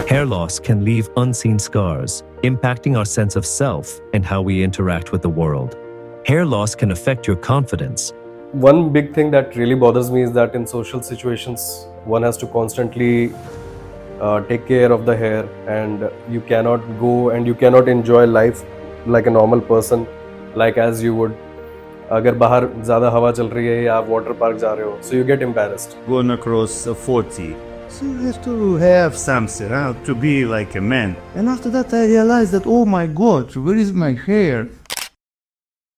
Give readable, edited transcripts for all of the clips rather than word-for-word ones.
Hair loss can leave unseen scars, impacting our sense of self and how we interact with the world. Hair loss can affect your confidence. One big thing that really bothers me is that in social situations, one has to constantly take care of the hair, and you cannot go and you cannot enjoy life like a normal person, like as you would. अगर बाहर ज़्यादा हवा चल रही है या आप water park जा रहे हो, so you get embarrassed. Going across 40. So you have to have something to be like a man. And after that I realized that, oh my God, where is my hair?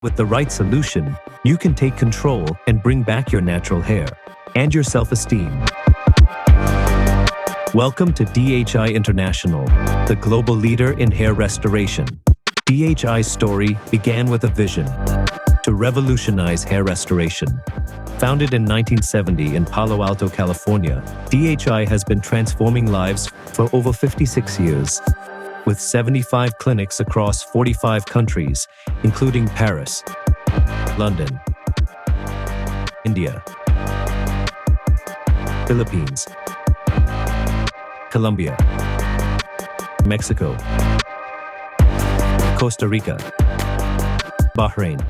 With the right solution, you can take control and bring back your natural hair and your self-esteem. Welcome to DHI International, the global leader in hair restoration. DHI's story began with a vision to revolutionize hair restoration. Founded in 1970 in Palo Alto, California, DHI has been transforming lives for over 56 years. With 75 clinics across 45 countries, including Paris, London, India, Philippines, Colombia, Mexico, Costa Rica, Bahrain,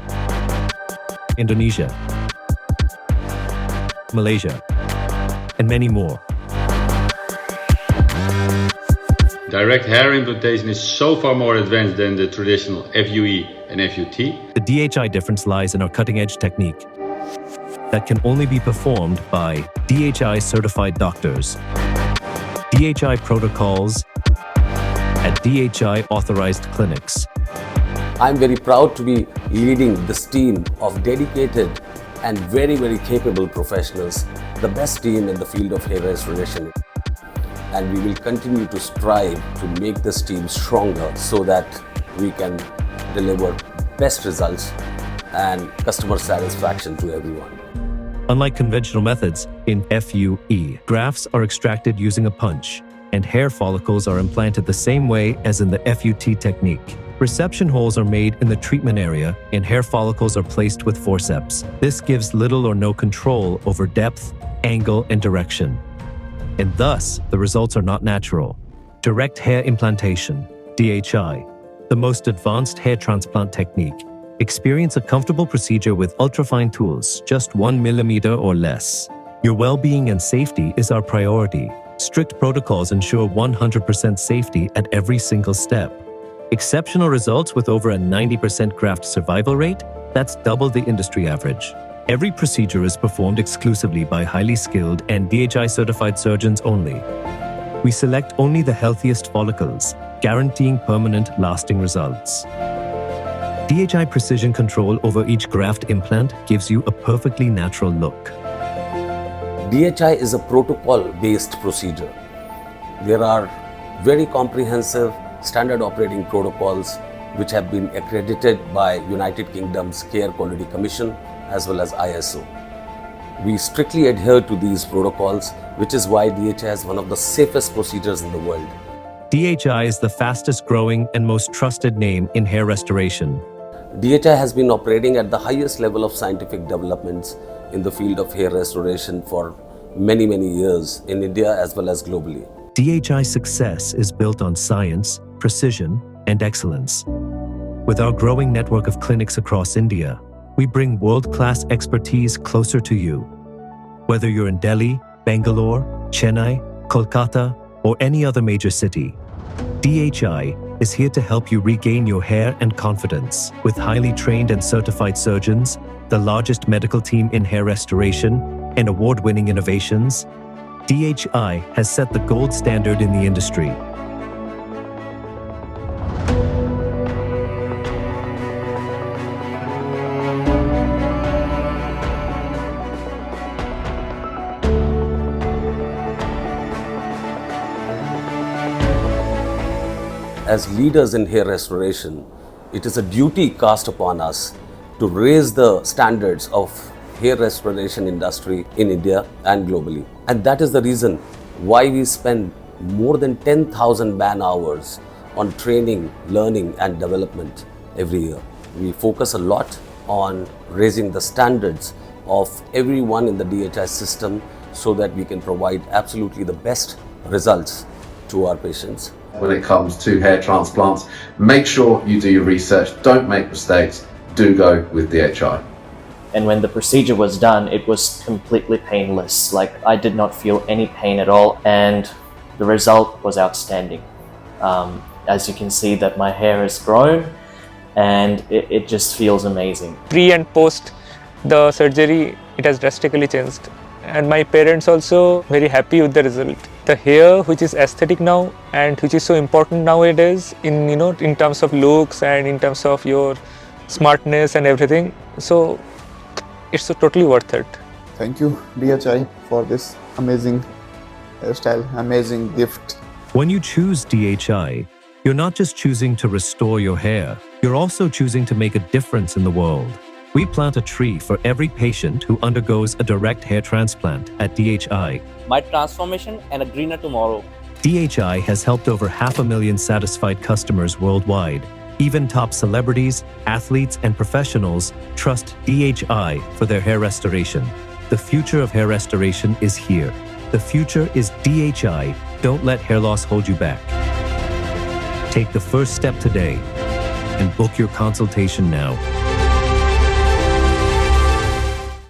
Indonesia, Malaysia, and many more. Direct hair implantation is so far more advanced than the traditional FUE and FUT. The DHI difference lies in our cutting-edge technique that can only be performed by DHI certified doctors, DHI protocols at DHI authorized clinics. I'm very proud to be leading this team of dedicated and very, very capable professionals, the best team in the field of hair restoration. And we will continue to strive to make this team stronger so that we can deliver best results and customer satisfaction to everyone. Unlike conventional methods, in FUE, grafts are extracted using a punch, and hair follicles are implanted the same way as in the FUT technique. Reception holes are made in the treatment area, and hair follicles are placed with forceps. This gives little or no control over depth, angle, and direction. And thus, the results are not natural. Direct hair implantation, DHI, the most advanced hair transplant technique. Experience a comfortable procedure with ultrafine tools, just 1 millimeter or less. Your well-being and safety is our priority. Strict protocols ensure 100% safety at every single step. Exceptional results with over a 90% graft survival rate, that's double the industry average. Every procedure is performed exclusively by highly skilled and DHI certified surgeons only. We select only the healthiest follicles, guaranteeing permanent, lasting results. DHI precision control over each graft implant gives you a perfectly natural look. DHI is a protocol-based procedure. There are very comprehensive standard operating protocols which have been accredited by United Kingdom's Care Quality Commission as well as ISO. We strictly adhere to these protocols, which is why DHI is one of the safest procedures in the world. DHI is the fastest growing and most trusted name in hair restoration. DHI has been operating at the highest level of scientific developments in the field of hair restoration for many, many years in India as well as globally. DHI's success is built on science, precision, and excellence. With our growing network of clinics across India, we bring world-class expertise closer to you. Whether you're in Delhi, Bangalore, Chennai, Kolkata, or any other major city, DHI is here to help you regain your hair and confidence. With highly trained and certified surgeons, the largest medical team in hair restoration, and award-winning innovations, DHI has set the gold standard in the industry. As leaders in hair restoration, it is a duty cast upon us to raise the standards of hair restoration industry in India and globally. And that is the reason why we spend more than 10,000 man hours on training, learning and development every year. We focus a lot on raising the standards of everyone in the DHI system so that we can provide absolutely the best results to our patients. When it comes to hair transplants, make sure you do your research, don't make mistakes, do go with DHI. And when the procedure was done, it was completely painless. Like, I did not feel any pain at all, and the result was outstanding. As you can see that my hair has grown, and it just feels amazing. Pre and post the surgery, it has drastically changed. And my parents also very happy with the result. The hair, which is aesthetic now and which is so important nowadays in terms of looks and in terms of your smartness and everything. So it's totally worth it. Thank you, DHI, for this amazing hairstyle, amazing gift. When you choose DHI, you're not just choosing to restore your hair, you're also choosing to make a difference in the world. We plant a tree for every patient who undergoes a direct hair transplant at DHI. My transformation and a greener tomorrow. DHI has helped over 500,000 satisfied customers worldwide. Even top celebrities, athletes, and professionals trust DHI for their hair restoration. The future of hair restoration is here. The future is DHI. Don't let hair loss hold you back. Take the first step today and book your consultation now.